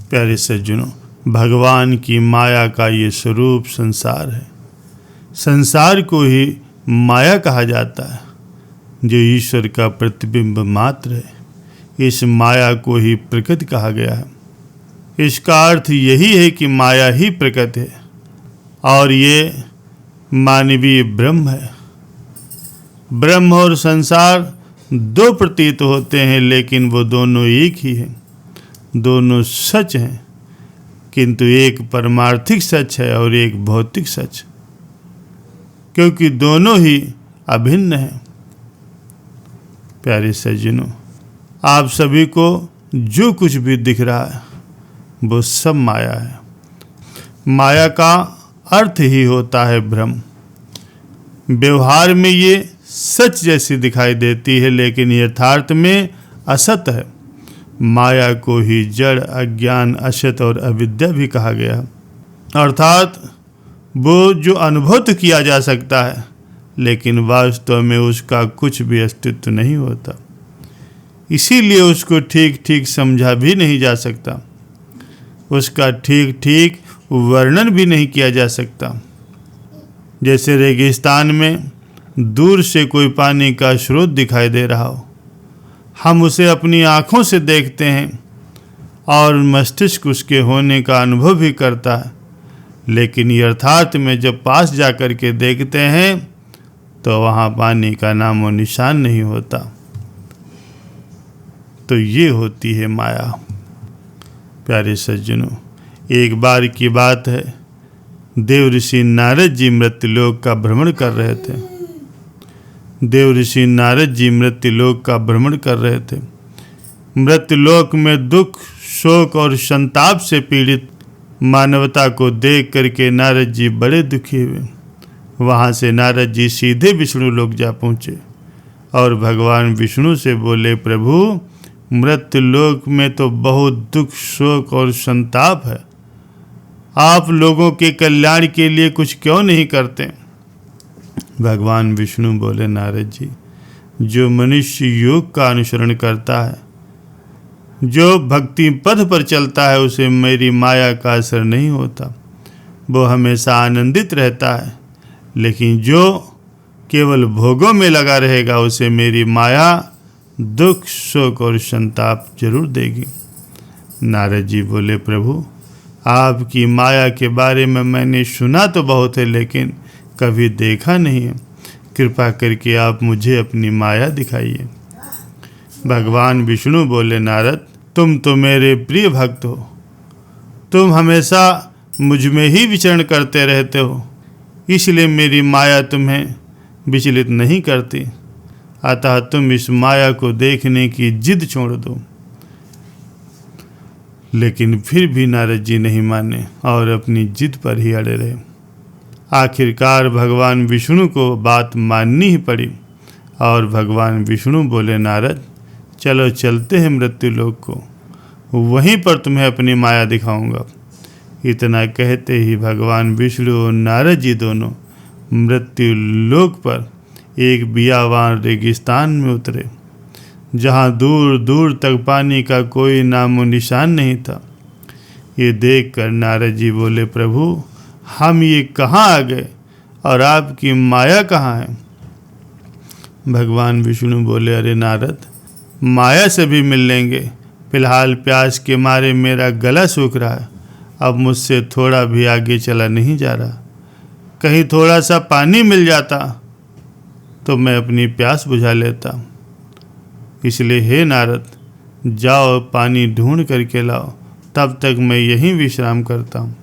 प्यारे सज्जनों, भगवान की माया का ये स्वरूप संसार है। संसार को ही माया कहा जाता है, जो ईश्वर का प्रतिबिंब मात्र है। इस माया को ही प्रकृति कहा गया है। इसका अर्थ यही है कि माया ही प्रकृति है और ये मानवीय ब्रह्म है। ब्रह्म और संसार दो प्रतीत होते हैं, लेकिन वो दोनों एक ही हैं। दोनों सच हैं, किंतु एक परमार्थिक सच है और एक भौतिक सच, क्योंकि दोनों ही अभिन्न हैं। प्यारे सज्जनों, आप सभी को जो कुछ भी दिख रहा है वो सब माया है। माया का अर्थ ही होता है भ्रम। व्यवहार में ये सच जैसी दिखाई देती है, लेकिन यथार्थ में असत है। माया को ही जड़, अज्ञान, असत और अविद्या भी कहा गया, अर्थात वो जो अनुभव किया जा सकता है, लेकिन वास्तव में उसका कुछ भी अस्तित्व नहीं होता। इसीलिए उसको ठीक ठीक समझा भी नहीं जा सकता, उसका ठीक ठीक वर्णन भी नहीं किया जा सकता। जैसे रेगिस्तान में दूर से कोई पानी का स्रोत दिखाई दे रहा हो, हम उसे अपनी आँखों से देखते हैं और मस्तिष्क उसके होने का अनुभव भी करता है, लेकिन यथार्थ में जब पास जाकर के देखते हैं तो वहाँ पानी का नामो निशान नहीं होता। तो ये होती है माया। प्यारे सज्जनों, एक बार की बात है, देव ऋषि नारद जी मृत्युलोक का भ्रमण कर रहे थे। देव ऋषि नारद जी मृत्युलोक का भ्रमण कर रहे थे। मृत्युलोक में दुख, शोक और संताप से पीड़ित मानवता को देख करके नारद जी बड़े दुखी हुए। वहाँ से नारद जी सीधे विष्णु लोक जा पहुँचे और भगवान विष्णु से बोले, प्रभु, मृत्युलोक में तो बहुत दुख, शोक और संताप है। आप लोगों के कल्याण के लिए कुछ क्यों नहीं करते? भगवान विष्णु बोले, नारद जी, जो मनुष्य योग का अनुसरण करता है, जो भक्ति पथ पर चलता है, उसे मेरी माया का असर नहीं होता। वो हमेशा आनंदित रहता है। लेकिन जो केवल भोगों में लगा रहेगा, उसे मेरी माया दुख, शोक और संताप जरूर देगी। नारद जी बोले, प्रभु, आपकी माया के बारे में मैंने सुना तो बहुत है, लेकिन कभी देखा नहीं है। कृपा करके आप मुझे अपनी माया दिखाइए। भगवान विष्णु बोले, नारद, तुम तो मेरे प्रिय भक्त हो। तुम हमेशा मुझ में ही विचरण करते रहते हो, इसलिए मेरी माया तुम्हें विचलित नहीं करती। अतः तुम इस माया को देखने की जिद छोड़ दो। लेकिन फिर भी नारद जी नहीं माने और अपनी जिद पर ही अड़े रहे। आखिरकार भगवान विष्णु को बात माननी ही पड़ी और भगवान विष्णु बोले, नारद, चलो चलते हैं मृत्युलोक को, वहीं पर तुम्हें अपनी माया दिखाऊंगा। इतना कहते ही भगवान विष्णु और नारद जी दोनों मृत्युलोक पर एक बियावान रेगिस्तान में उतरे, जहाँ दूर दूर तक पानी का कोई नामो निशान नहीं था। ये देखकर नारद जी बोले, प्रभु, हम ये कहाँ आ गए और आपकी माया कहाँ है? भगवान विष्णु बोले, अरे नारद, माया से भी मिल लेंगे। फिलहाल प्यास के मारे मेरा गला सूख रहा है। अब मुझसे थोड़ा भी आगे चला नहीं जा रहा। कहीं थोड़ा सा पानी मिल जाता तो मैं अपनी प्यास बुझा लेता। इसलिए हे नारद, जाओ पानी ढूंढ करके लाओ, तब तक मैं यहीं विश्राम करता हूँ।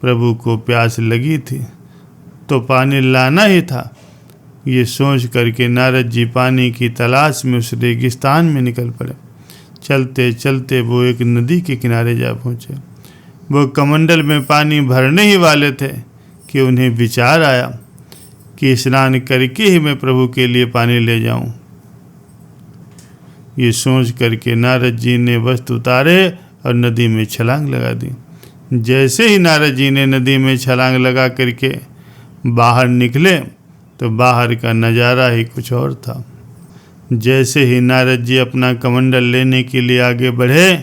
प्रभु को प्यास लगी थी तो पानी लाना ही था। ये सोच करके नारद जी पानी की तलाश में उस रेगिस्तान में निकल पड़े। चलते चलते वो एक नदी के किनारे जा पहुँचे। वो कमंडल में पानी भरने ही वाले थे कि उन्हें विचार आया कि स्नान करके ही मैं प्रभु के लिए पानी ले जाऊं। ये सोच करके नारद जी ने वस्त्र उतारे और नदी में छलांग लगा दी। जैसे ही नारद जी ने नदी में छलांग लगा करके बाहर निकले तो बाहर का नज़ारा ही कुछ और था। जैसे ही नारद जी अपना कमंडल लेने के लिए आगे बढ़े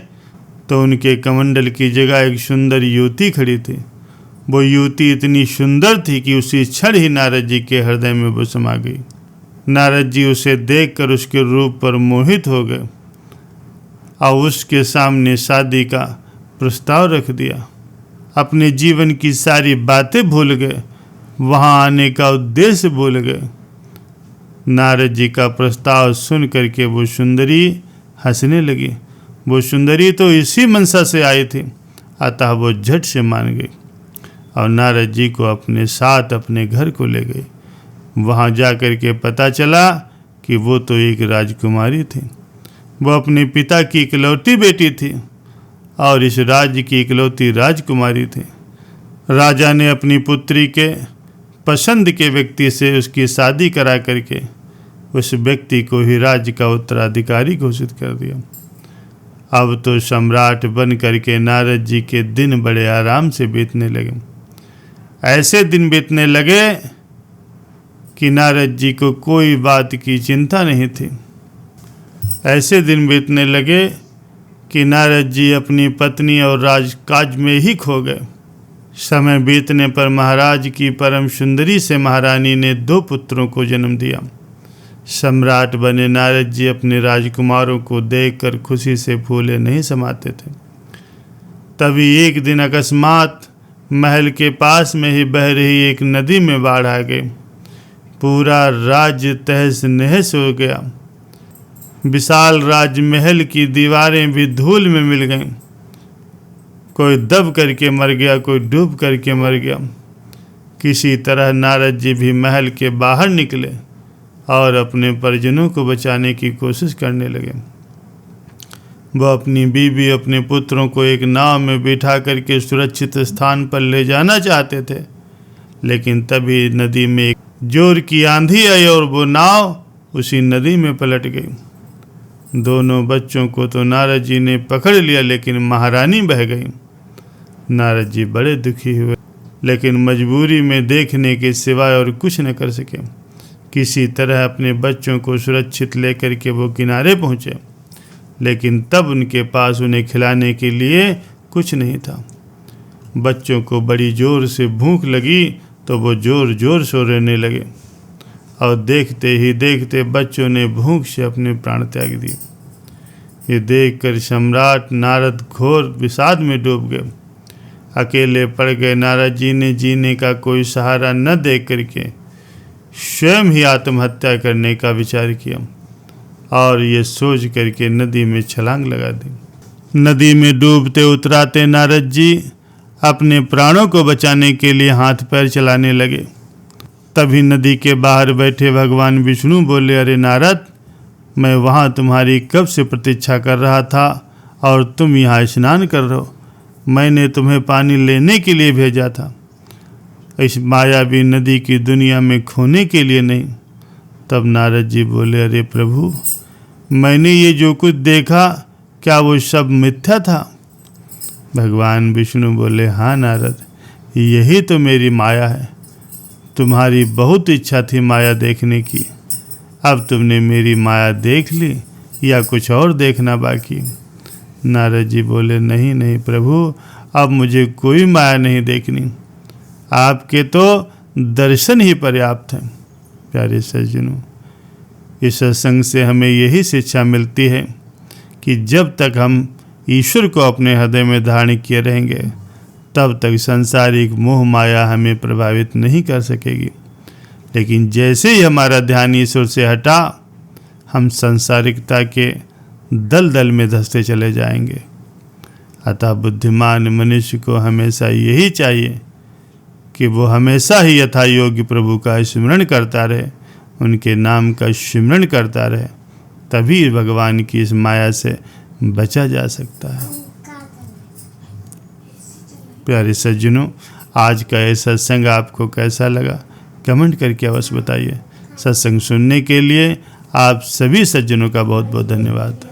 तो उनके कमंडल की जगह एक सुंदर युवती खड़ी थी। वो युवती इतनी सुंदर थी कि उसी क्षण ही नारद जी के हृदय में वो समा गई। नारद जी उसे देखकर उसके रूप पर मोहित हो गए और उसके सामने शादी का प्रस्ताव रख दिया। अपने जीवन की सारी बातें भूल गए, वहाँ आने का उद्देश्य भूल गए। नारद जी का प्रस्ताव सुन करके वो सुंदरी हंसने लगी। वो सुंदरी तो इसी मनसा से आई थी, अतः वो झट से मान गई और नारद जी को अपने साथ अपने घर को ले गई। वहाँ जा कर के पता चला कि वो तो एक राजकुमारी थी। वो अपने पिता की इकलौती बेटी थी और इस राज्य की इकलौती राजकुमारी थी। राजा ने अपनी पुत्री के पसंद के व्यक्ति से उसकी शादी करा करके उस व्यक्ति को ही राज्य का उत्तराधिकारी घोषित कर दिया। अब तो सम्राट बन करके नारद जी के दिन बड़े आराम से बीतने लगे। ऐसे दिन बीतने लगे कि नारद जी को कोई बात की चिंता नहीं थी। ऐसे दिन बीतने लगे कि नारद जी अपनी पत्नी और राजकाज में ही खो गए। समय बीतने पर महाराज की परम सुंदरी से महारानी ने 2 पुत्रों को जन्म दिया। सम्राट बने नारद जी अपने राजकुमारों को देखकर खुशी से फूले नहीं समाते थे। तभी एक दिन अकस्मात महल के पास में ही बह रही एक नदी में बाढ़ आ गई। पूरा राज्य तहस नहस हो गया। विशाल राजमहल की दीवारें भी धूल में मिल गईं। कोई दब करके मर गया, कोई डूब करके मर गया। किसी तरह नारद जी भी महल के बाहर निकले और अपने परिजनों को बचाने की कोशिश करने लगे। वह अपनी बीवी अपने पुत्रों को एक नाव में बिठा करके सुरक्षित स्थान पर ले जाना चाहते थे, लेकिन तभी नदी में एक जोर की आंधी आई और वो नाव उसी नदी में पलट गई। दोनों बच्चों को तो नारद जी ने पकड़ लिया, लेकिन महारानी बह गई। नारद जी बड़े दुखी हुए, लेकिन मजबूरी में देखने के सिवाय और कुछ न कर सके। किसी तरह अपने बच्चों को सुरक्षित लेकर के वो किनारे पहुँचे, लेकिन तब उनके पास उन्हें खिलाने के लिए कुछ नहीं था। बच्चों को बड़ी जोर से भूख लगी तो वो जोर जोर से रोने लगे और देखते ही देखते बच्चों ने भूख से अपने प्राण त्याग दिए। ये देखकर सम्राट नारद घोर विषाद में डूब गए। अकेले पड़ गए। नारद जी ने जीने का कोई सहारा न देख करके स्वयं ही आत्महत्या करने का विचार किया और ये सोच करके नदी में छलांग लगा दी। नदी में डूबते उतराते नारद जी अपने प्राणों को बचाने के लिए हाथ पैर चलाने लगे। तभी नदी के बाहर बैठे भगवान विष्णु बोले, अरे नारद, मैं वहाँ तुम्हारी कब से प्रतीक्षा कर रहा था और तुम यहाँ स्नान कर रहे हो। मैंने तुम्हें पानी लेने के लिए भेजा था, इस मायावी नदी की दुनिया में खोने के लिए नहीं। तब नारद जी बोले, अरे प्रभु, मैंने ये जो कुछ देखा क्या वो सब मिथ्या था? भगवान विष्णु बोले, हाँ नारद, यही तो मेरी माया है। तुम्हारी बहुत इच्छा थी माया देखने की, अब तुमने मेरी माया देख ली या कुछ और देखना बाकी? नारद जी बोले, नहीं नहीं प्रभु, अब मुझे कोई माया नहीं देखनी, आपके तो दर्शन ही पर्याप्त हैं। प्यारे सज्जनों, इस सत्संग से हमें यही शिक्षा मिलती है कि जब तक हम ईश्वर को अपने हृदय में धारण किए रहेंगे तब तक सांसारिक मोह माया हमें प्रभावित नहीं कर सकेगी। लेकिन जैसे ही हमारा ध्यान ईश्वर से हटा, हम सांसारिकता के दलदल में धंसते चले जाएंगे। अतः बुद्धिमान मनुष्य को हमेशा यही चाहिए कि वो हमेशा ही यथा योग्य प्रभु का स्मरण करता रहे, उनके नाम का स्मरण करता रहे, तभी भगवान की इस माया से बचा जा सकता है। प्यारे सज्जनों, आज का ये सत्संग आपको कैसा लगा कमेंट करके अवश्य बताइए। सत्संग सुनने के लिए आप सभी सज्जनों का बहुत बहुत धन्यवाद।